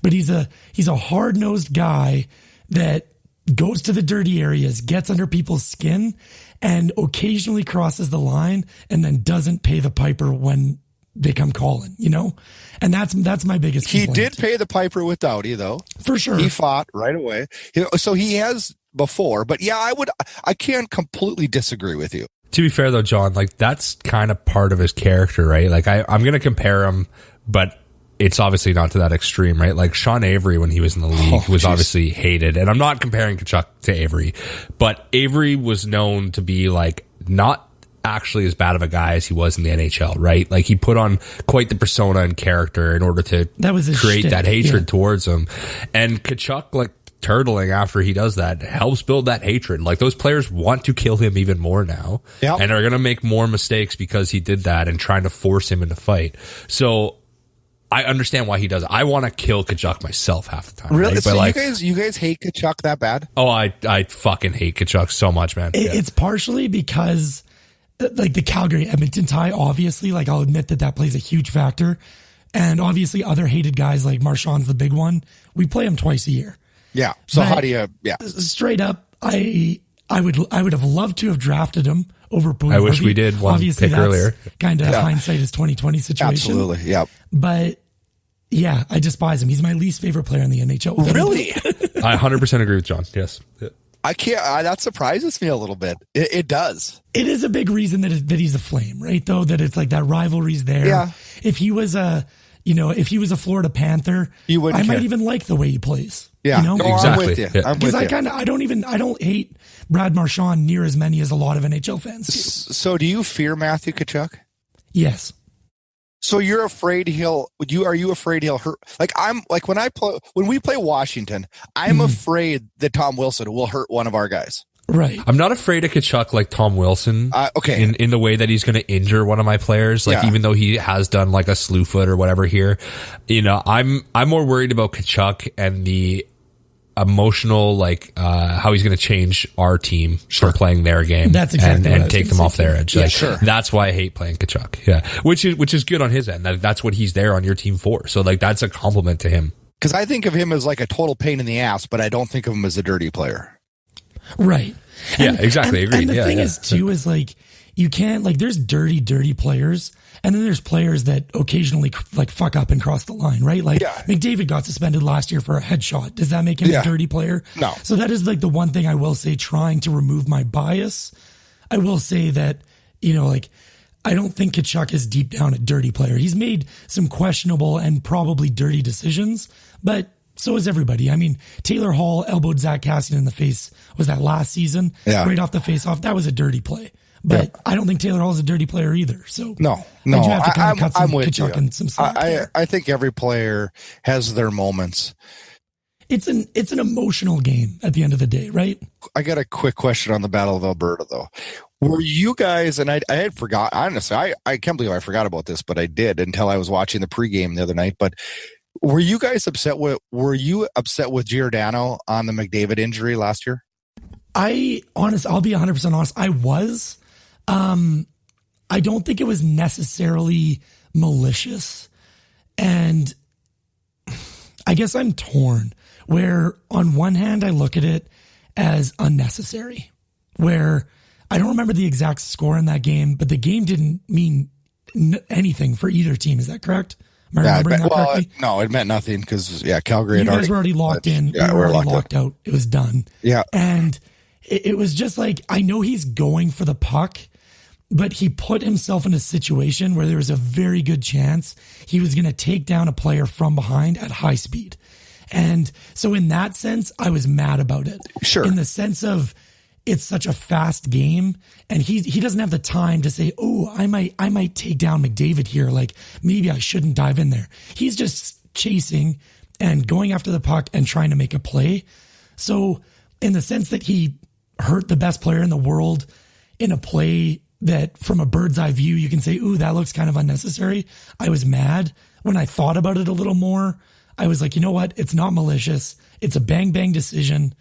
But he's a hard-nosed guy that goes to the dirty areas, gets under people's skin, and occasionally crosses the line and then doesn't pay the piper when they come calling, And that's my biggest complaint. He did pay the piper with Doughty, though. For sure. He fought right away. So he has before. But yeah, I can't completely disagree with you. To be fair, though, John, like, that's kind of part of his character, right? Like, I'm going to compare him, but it's obviously not to that extreme, right? Like Sean Avery, when he was in the league, was obviously hated. And I'm not comparing Tkachuk to Avery, but Avery was known to be like not actually as bad of a guy as he was in the NHL, right? Like he put on quite the persona and character in order to create that hatred towards him. And Tkachuk, like turtling after he does that, helps build that hatred. Like those players want to kill him even more now, and are going to make more mistakes because he did that and trying to force him into fight. So I understand why he does it. I want to kill Tkachuk myself half the time. Really? Right? So but you guys hate Tkachuk that bad? Oh, I fucking hate Tkachuk so much, man. It's partially because like the Calgary Edmonton tie, obviously, like I'll admit that plays a huge factor. And obviously other hated guys like Marchand's the big one. We play him twice a year. Yeah. So but how do you, straight up, I would have loved to have drafted him over Boone. I wish we did one obviously pick earlier. Kind of hindsight is 2020 situation. Absolutely. Yeah. But yeah, I despise him. He's my least favorite player in the NHL. Really? I 100% agree with John. Yes. I can't. That surprises me a little bit. It does. It is a big reason that he's a Flame, right? Though that it's like that rivalry's there. Yeah. If he was a Florida Panther, I might even like the way he plays. Yeah. You know? No, exactly. I'm with you. Yeah. Because I don't hate Brad Marchand near as many as a lot of NHL fans do. So do you fear Matthew Tkachuk? Yes. So you're afraid are you afraid he'll hurt? Like when we play Washington, I'm afraid that Tom Wilson will hurt one of our guys. Right. I'm not afraid of Tkachuk like Tom Wilson. Okay. In the way that he's going to injure one of my players. Like even though he has done like a slew foot or whatever here, you know, I'm more worried about Tkachuk and the emotional, like, how he's going to change our team from playing their game. That's exactly and take them off their edge. Yeah, like, that's why I hate playing Tkachuk. Yeah. Which is good on his end. That's what he's there on your team for. So like, that's a compliment to him. Because I think of him as like a total pain in the ass, but I don't think of him as a dirty player. Right. Yeah, exactly. Agreed. And the thing is too, is like, you can't, like, there's dirty players, and then there's players that occasionally like fuck up and cross the line, right? Like McDavid got suspended last year for a headshot. Does that make him a dirty player? No. So that is like the one thing I will say, trying to remove my bias. I will say that, you know, like, I don't think Tkachuk is deep down a dirty player. He's made some questionable and probably dirty decisions, but so is everybody. I mean, Taylor Hall elbowed Zach Cassian in the face. Was that last season? Yeah. Right off the face-off. That was a dirty play. But I don't think Taylor Hall is a dirty player either. So no, I do have to kind of cut some Tkachuk and some slack there. I think every player has their moments. It's an emotional game at the end of the day, right? I got a quick question on the Battle of Alberta, though. Were you guys, and I had forgot, honestly, I can't believe I forgot about this, but I did until I was watching the pregame the other night. But were you upset with Giordano on the McDavid injury last year? I'll be 100% honest. I was. I don't think it was necessarily malicious. And I guess I'm torn, where on one hand, I look at it as unnecessary, where I don't remember the exact score in that game, but the game didn't mean anything for either team. Is that correct? Am I remembering that correctly? No, it meant nothing because, Calgary you guys were already locked in. Yeah, we were already locked out. It was done. Yeah. And it was just like, I know he's going for the puck, but he put himself in a situation where there was a very good chance he was going to take down a player from behind at high speed. And so in that sense, I was mad about it. Sure. In the sense of, it's such a fast game, and he doesn't have the time to say, oh, I might take down McDavid here. Like, maybe I shouldn't dive in there. He's just chasing and going after the puck and trying to make a play. So in the sense that he hurt the best player in the world in a play that from a bird's eye view, you can say, ooh, that looks kind of unnecessary. I was mad. When I thought about it a little more, I was like, you know what? It's not malicious. It's a bang bang decision.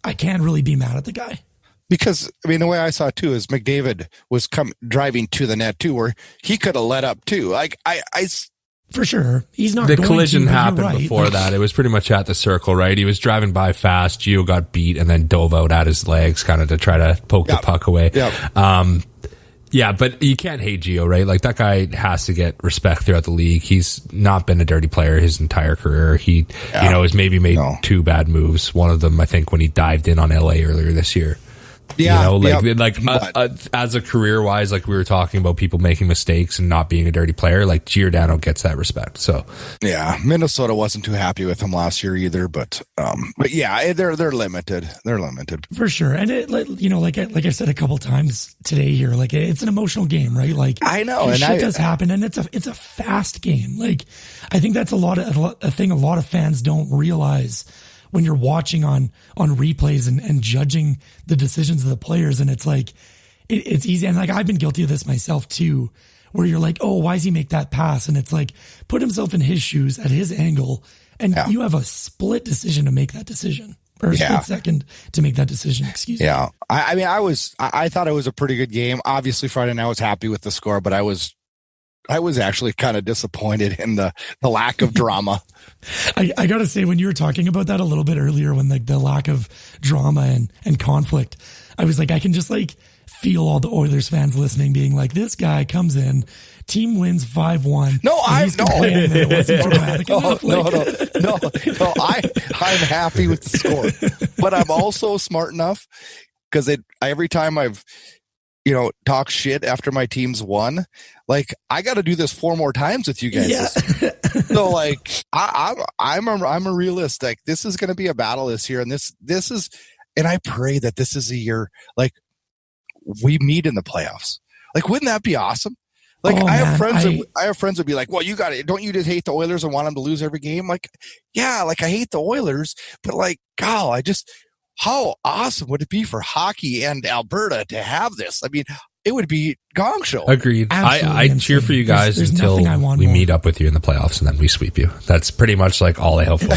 I can't really be mad at the guy. Because, I mean, the way I saw it too is McDavid was driving to the net too, where he could have let up too. Like, I for sure. He's not the going collision to, happened right. before that. It was pretty much at the circle, right? He was driving by fast. Gio got beat and then dove out at his legs kind of to try to poke the puck away. Yeah, but you can't hate Gio, right? Like, that guy has to get respect throughout the league. He's not been a dirty player his entire career. He, has maybe made two bad moves. One of them, I think, when he dived in on LA earlier this year. Yeah, as a career wise, like we were talking about people making mistakes and not being a dirty player, like Giordano gets that respect. So yeah, Minnesota wasn't too happy with him last year either, but yeah, they're limited. They're limited for sure. And it, like I said a couple times today here, like it's an emotional game, right? Like I know, and shit does happen, and it's a fast game. Like I think that's a thing a lot of fans don't realize when you're watching on replays and judging the decisions of the players. And it's like, it's easy. And like, I've been guilty of this myself too, where you're like, oh, why does he make that pass? And it's like, put himself in his shoes at his angle. And you have a split decision to make that decision, or a split second to make that decision. Excuse me. Yeah. I mean, I thought it was a pretty good game. Obviously Friday night I was happy with the score, but I was actually kind of disappointed in the lack of drama. I got to say, when you were talking about that a little bit earlier, when the lack of drama and conflict, I was like, I can just like feel all the Oilers fans listening being like, this guy comes in, team wins 5-1. No, I'm happy with the score, but I'm also smart enough because every time I've talk shit after my team's won, like I got to do this 4 more times with you guys. Yeah. So like I'm a realist. Like this is going to be a battle this year, and this is, and I pray that this is a year like we meet in the playoffs. Like wouldn't that be awesome? Like I have friends that be like, well, you got it. Don't you just hate the Oilers and want them to lose every game? Like, yeah, like I hate the Oilers, but like, God, how awesome would it be for hockey and Alberta to have this? I mean, it would be gong show. Agreed. I cheer for you guys there's until we meet up with you in the playoffs, and then we sweep you. That's pretty much like all I hope for.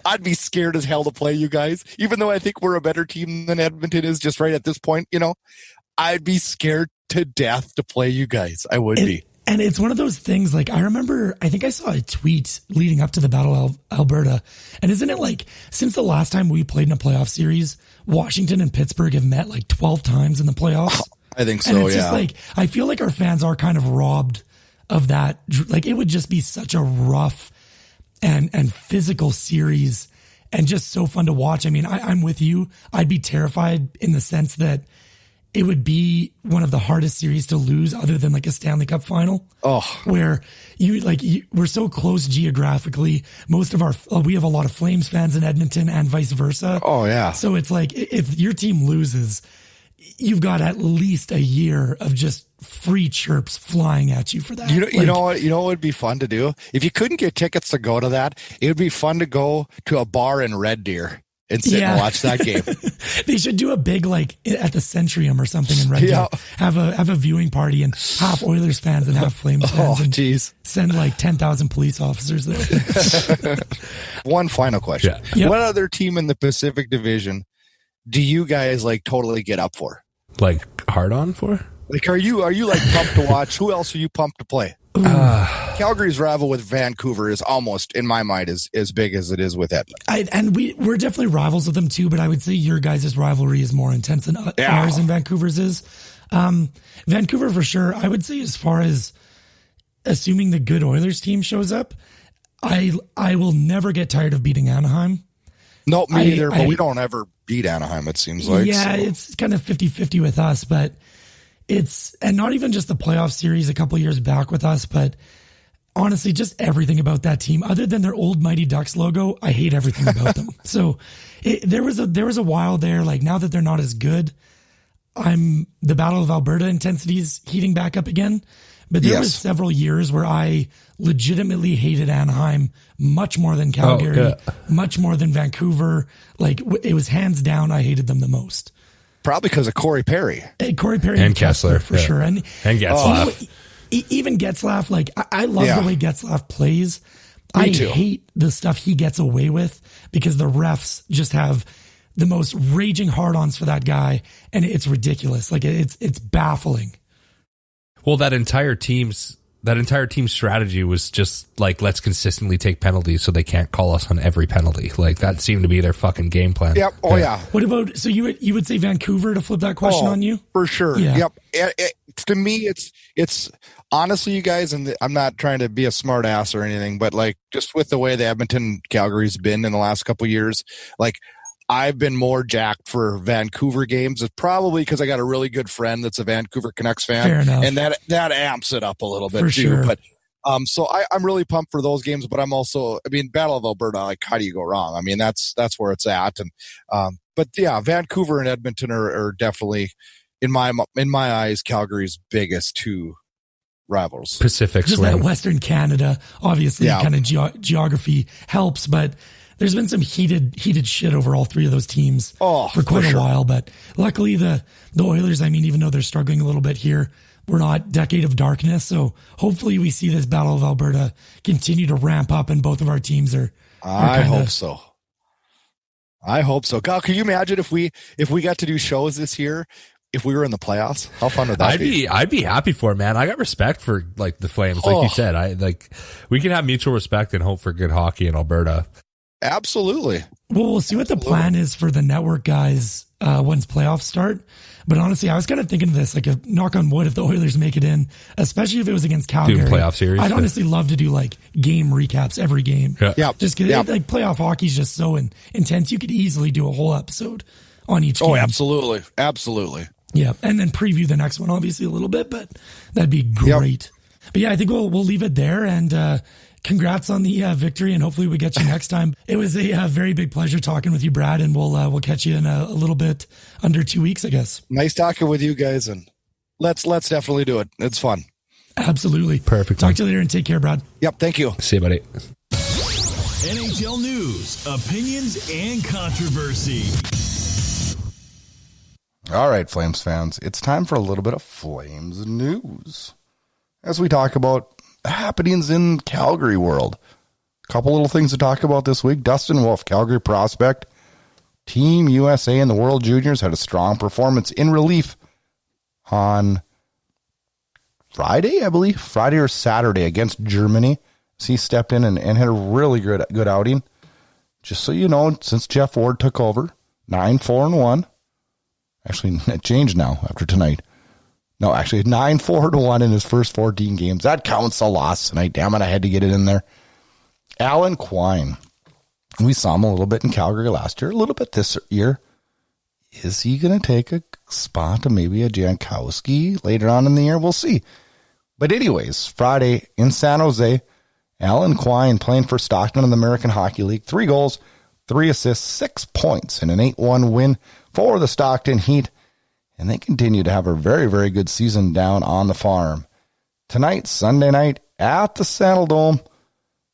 I'd be scared as hell to play you guys, even though I think we're a better team than Edmonton is just right at this point. I'd be scared to death to play you guys. I would be. And it's one of those things, like, I think I saw a tweet leading up to the Battle of Alberta. And isn't it like, since the last time we played in a playoff series, Washington and Pittsburgh have met like 12 times in the playoffs? I think so, and it's just like, I feel like our fans are kind of robbed of that. Like, it would just be such a rough and physical series and just so fun to watch. I mean, I'm with you. I'd be terrified in the sense that it would be one of the hardest series to lose other than like a Stanley Cup final. Oh, where we're so close geographically. We have a lot of Flames fans in Edmonton and vice versa. Oh yeah. So it's like, if your team loses, you've got at least a year of just free chirps flying at you for that. You know what would be fun to do? If you couldn't get tickets to go to that, it would be fun to go to a bar in Red Deer and sit and watch that game. They should do a big, like, at the Centrium or something in Red Deer. Have a viewing party and half Oilers fans and half Flames fans. Oh, jeez. Send like 10,000 police officers there. One final question. Yeah. Yep. What other team in the Pacific Division do you guys like totally get up for? Like hard on for? Like, are you like pumped to watch? Who else are you pumped to play? Calgary's rival with Vancouver is almost, in my mind, as big as it is with Edmonton. We're definitely rivals with them too, but I would say your guys' rivalry is more intense than ours and Vancouver's is. Vancouver for sure. I would say, as far as assuming the good Oilers team shows up, I will never get tired of beating Anaheim. No, me either, but we don't ever beat Anaheim, it seems like. Yeah, it's kind of 50-50 with us, but and not even just the playoff series a couple years back with us, but honestly, just everything about that team, other than their old Mighty Ducks logo, I hate everything about them. So there was a while there, like, now that they're not as good, the Battle of Alberta intensity is heating back up again. But there was several years where I legitimately hated Anaheim much more than Calgary, much more than Vancouver. Like, it was hands down, I hated them the most. Probably because of Corey Perry. Corey Perry and Kessler for sure. And Getzlaf. Even Getzlaf, like, I love the way Getzlaf plays. I hate the stuff he gets away with because the refs just have the most raging hard-ons for that guy, and it's ridiculous. Like, it's baffling. Well, that entire team's strategy was just like, let's consistently take penalties so they can't call us on every penalty. Like, that seemed to be their fucking game plan. Yep. Oh yeah. What about, so you would say Vancouver, to flip that question on you? For sure. Yeah. Yep. To me, it's honestly, you guys, and I'm not trying to be a smart ass or anything, but like, just with the way the Edmonton Calgary's been in the last couple of years, like, I've been more jacked for Vancouver games. It's probably because I got a really good friend that's a Vancouver Canucks fan. Fair enough. And that amps it up a little bit For too. sure. But so I'm really pumped for those games, but I'm also, I mean, Battle of Alberta, like, how do you go wrong? I mean, that's where it's at. And but yeah, Vancouver and Edmonton are definitely, in my eyes, Calgary's biggest two rivals. Pacific Just Swim. that Western Canada, obviously, Yeah. kind of geography helps, but there's been some heated shit over all three of those teams for quite a while. But luckily, the Oilers, I mean, even though they're struggling a little bit here, we're not decade of darkness. So hopefully we see this Battle of Alberta continue to ramp up, and both of our teams are I hope so. I hope so. God, can you imagine if we got to do shows this year, if we were in the playoffs? How fun would that be? I'd be happy for it, man. I got respect for like the Flames. Like you said, we can have mutual respect and hope for good hockey in Alberta. Absolutely. Well, we'll see what the plan is for the network guys once playoffs start. But honestly, I was kind of thinking of this, like a knock on wood, if the Oilers make it in, especially if it was against Calgary. Doing playoff series. I'd honestly love to do like game recaps every game. Yeah. Just because like playoff hockey is just so intense. You could easily do a whole episode on each game. Oh, absolutely. Absolutely. Yeah. And then preview the next one, obviously, a little bit, but that'd be great. Yep. But yeah, I think we'll leave it there. And congrats on the victory, and hopefully we get you next time. It was a very big pleasure talking with you, Brad, and we'll catch you in a little bit under 2 weeks, I guess. Nice talking with you guys, and let's definitely do it. It's fun. Absolutely. Perfect. Talk to you later, and take care, Brad. Yep. Thank you. See you, buddy. NHL news, opinions, and controversy. All right, Flames fans, it's time for a little bit of Flames news as we talk about happenings in Calgary world. A couple little things to talk about this week. Dustin Wolf, Calgary prospect, Team USA and the World Juniors had a strong performance in relief on Friday, I believe, Friday or Saturday against Germany. So he stepped in and had a really good outing. Just so you know, since Jeff Ward took over, 9-4-1. Actually, it changed now after tonight. No, actually, 9-4-1 in his first 14 games. That counts a loss tonight. Damn it, I had to get it in there. Alan Quine. We saw him a little bit in Calgary last year, a little bit this year. Is he going to take a spot to maybe a Jankowski later on in the year? We'll see. But anyways, Friday in San Jose, Alan Quine playing for Stockton in the American Hockey League. 3 goals, 3 assists, 6 points in an 8-1 win for the Stockton Heat. And they continue to have a very, very good season down on the farm. Tonight, Sunday night, at the Saddledome,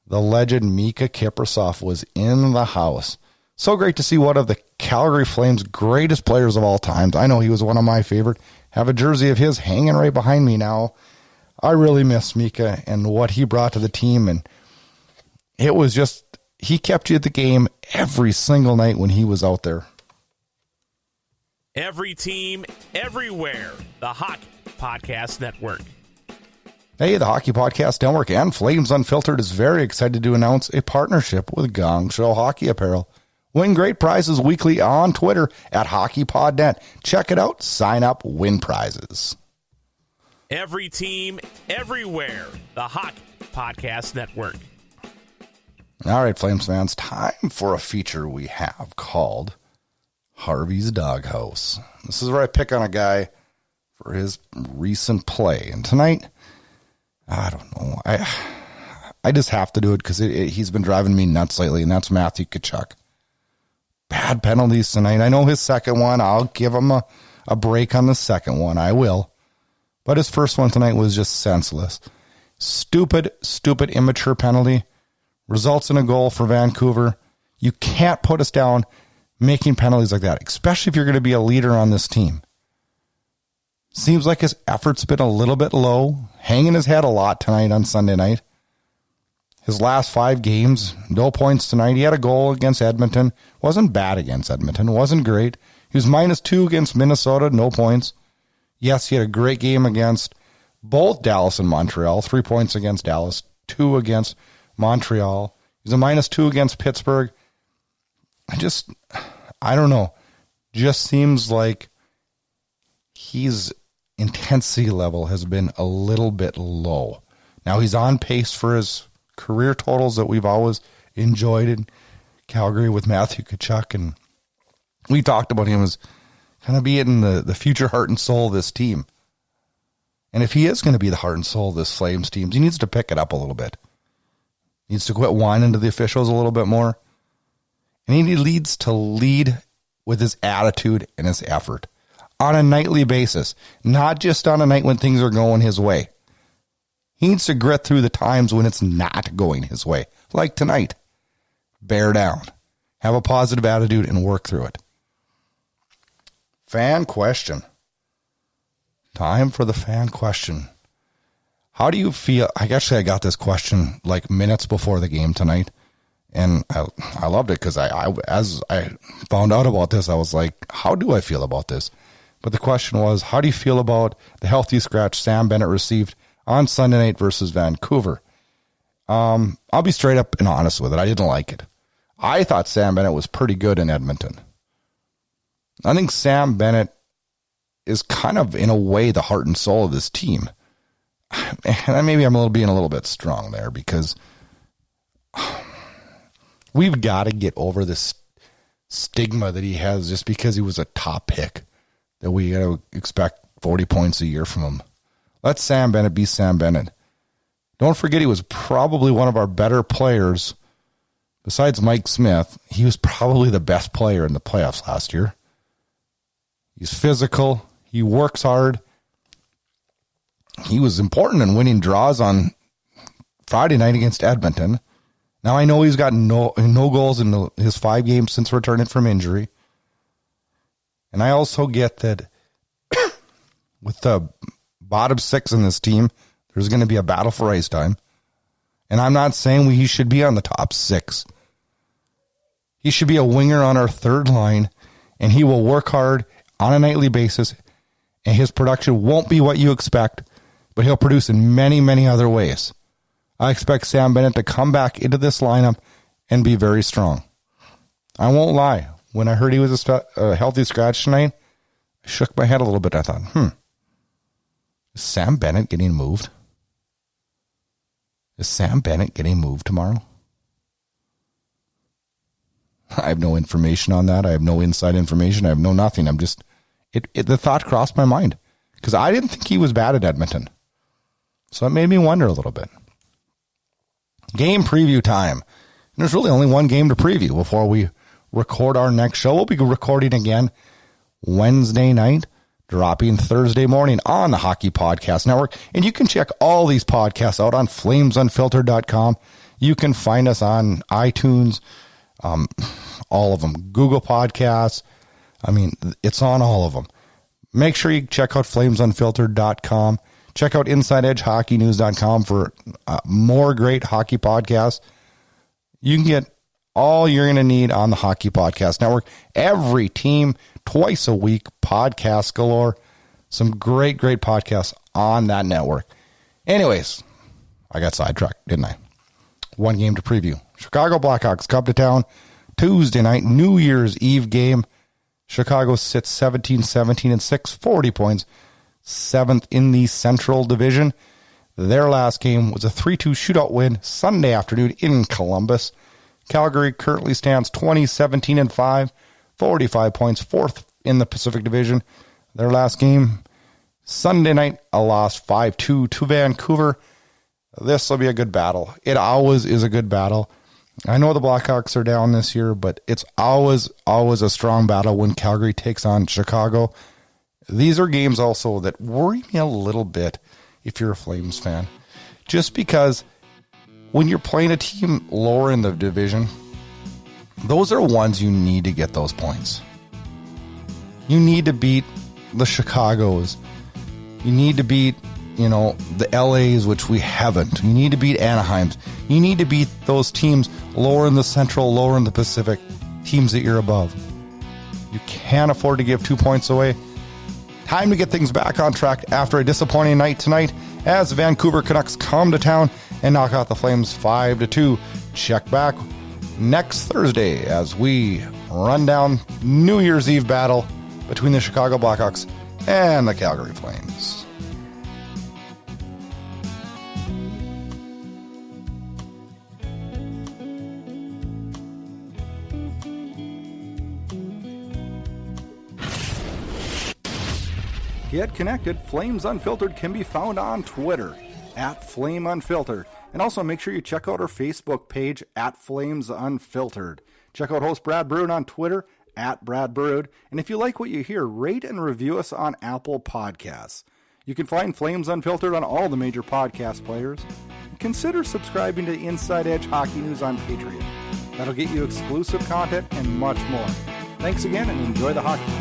the legend Mika Kipper was in the house. So great to see one of the Calgary Flames' greatest players of all time. I know he was one of my favorite. Have a jersey of his hanging right behind me now. I really miss Mika and what he brought to the team. And it was just, he kept you at the game every single night when he was out there. Every team, everywhere. The Hockey Podcast Network. Hey, the Hockey Podcast Network and Flames Unfiltered is very excited to announce a partnership with Gong Show Hockey Apparel. Win great prizes weekly on Twitter at HockeyPodNet. Check it out. Sign up. Win prizes. Every team, everywhere. The Hockey Podcast Network. All right, Flames fans, time for a feature we have called Harvey's Doghouse. This is where I pick on a guy for his recent play. And tonight, I don't know. I just have to do it because he's been driving me nuts lately, and that's Matthew Tkachuk. Bad penalties tonight. I know his second one. I'll give him a break on the second one. I will. But his first one tonight was just senseless. Stupid, immature penalty. Results in a goal for Vancouver. You can't put us down making penalties like that, especially if you're going to be a leader on this team. Seems like his effort's been a little bit low, hanging his head a lot tonight on Sunday night. His last 5 games, no points tonight. He had a goal against Edmonton. Wasn't bad against Edmonton. Wasn't great. He was -2 against Minnesota, no points. Yes, he had a great game against both Dallas and Montreal. 3 points against Dallas, 2 against Montreal. He's a -2 against Pittsburgh. I don't know. Just seems like his intensity level has been a little bit low. Now he's on pace for his career totals that we've always enjoyed in Calgary with Matthew Tkachuk, and we talked about him as kind of being the future heart and soul of this team. And if he is going to be the heart and soul of this Flames team, he needs to pick it up a little bit. He needs to quit whining to the officials a little bit more. And he needs to lead with his attitude and his effort on a nightly basis, not just on a night when things are going his way. He needs to grit through the times when it's not going his way, like tonight. Bear down. Have a positive attitude and work through it. Fan question. Time for the fan question. How do you feel? I got this question like minutes before the game tonight, and I loved it because as I found out about this, I was like, how do I feel about this? But the question was, how do you feel about the healthy scratch Sam Bennett received on Sunday night versus Vancouver? I'll be straight up and honest with it. I didn't like it. I thought Sam Bennett was pretty good in Edmonton. I think Sam Bennett is kind of, in a way, the heart and soul of this team. And maybe I'm being a little bit strong there because we've got to get over this stigma that he has just because he was a top pick, that we got to expect 40 points a year from him. Let Sam Bennett be Sam Bennett. Don't forget he was probably one of our better players. Besides Mike Smith, he was probably the best player in the playoffs last year. He's physical. He works hard. He was important in winning draws on Friday night against Edmonton. Now, I know he's got no goals in his 5 games since returning from injury. And I also get that with the bottom 6 in this team, there's going to be a battle for ice time. And I'm not saying he should be on the top 6. He should be a winger on our third line, and he will work hard on a nightly basis, and his production won't be what you expect, but he'll produce in many, many other ways. I expect Sam Bennett to come back into this lineup and be very strong. I won't lie. When I heard he was a healthy scratch tonight, I shook my head a little bit. I thought, is Sam Bennett getting moved? Is Sam Bennett getting moved tomorrow? I have no information on that. I have no inside information. I have no nothing. I'm just, the thought crossed my mind because I didn't think he was bad at Edmonton. So it made me wonder a little bit. Game preview time. And there's really only one game to preview before we record our next show. We'll be recording again Wednesday night, dropping Thursday morning on the Hockey Podcast Network. And you can check all these podcasts out on flamesunfiltered.com. You can find us on iTunes, all of them, Google Podcasts. I mean, it's on all of them. Make sure you check out flamesunfiltered.com. Check out InsideEdgeHockeyNews.com for more great hockey podcasts. You can get all you're going to need on the Hockey Podcast Network. Every team, twice a week, podcasts galore. Some great, great podcasts on that network. Anyways, I got sidetracked, didn't I? One game to preview. Chicago Blackhawks come to town Tuesday night, New Year's Eve game. Chicago sits 17-17-6, 40 points, 7th in the Central Division. Their last game was a 3-2 shootout win Sunday afternoon in Columbus. Calgary currently stands 20-17-5, 45 points, 4th in the Pacific Division. Their last game, Sunday night, a loss 5-2 to Vancouver. This will be a good battle. It always is a good battle. I know the Blackhawks are down this year, but it's always a strong battle when Calgary takes on Chicago. These are games also that worry me a little bit if you're a Flames fan. Just because when you're playing a team lower in the division, those are ones you need to get those points. You need to beat the Chicagos. You need to beat, the LAs, which we haven't. You need to beat Anaheims. You need to beat those teams lower in the Central, lower in the Pacific, teams that you're above. You can't afford to give 2 points away. Time to get things back on track after a disappointing night tonight as the Vancouver Canucks come to town and knock out the Flames 5-2. Check back next Thursday as we run down New Year's Eve battle between the Chicago Blackhawks and the Calgary Flames. Get connected. Flames Unfiltered can be found on Twitter @FlameUnfiltered. And also make sure you check out our Facebook page @FlamesUnfiltered. Check out host Brad Brood on Twitter @BradBrood. And if you like what you hear, rate and review us on Apple Podcasts. You can find Flames Unfiltered on all the major podcast players. Consider subscribing to Inside Edge Hockey News on Patreon. That'll get you exclusive content and much more. Thanks again and enjoy the hockey.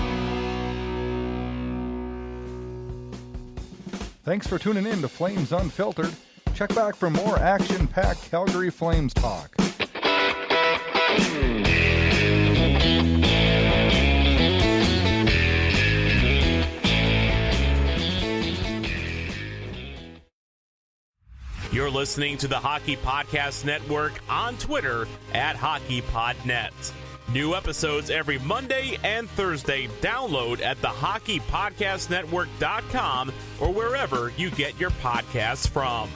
Thanks for tuning in to Flames Unfiltered. Check back for more action-packed Calgary Flames talk. You're listening to the Hockey Podcast Network on Twitter @HockeyPodNet. New episodes every Monday and Thursday. Download at thehockeypodcastnetwork.com or wherever you get your podcasts from.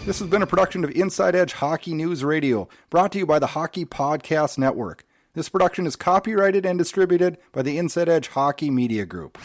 This has been a production of Inside Edge Hockey News Radio, brought to you by the Hockey Podcast Network. This production is copyrighted and distributed by the Inside Edge Hockey Media Group.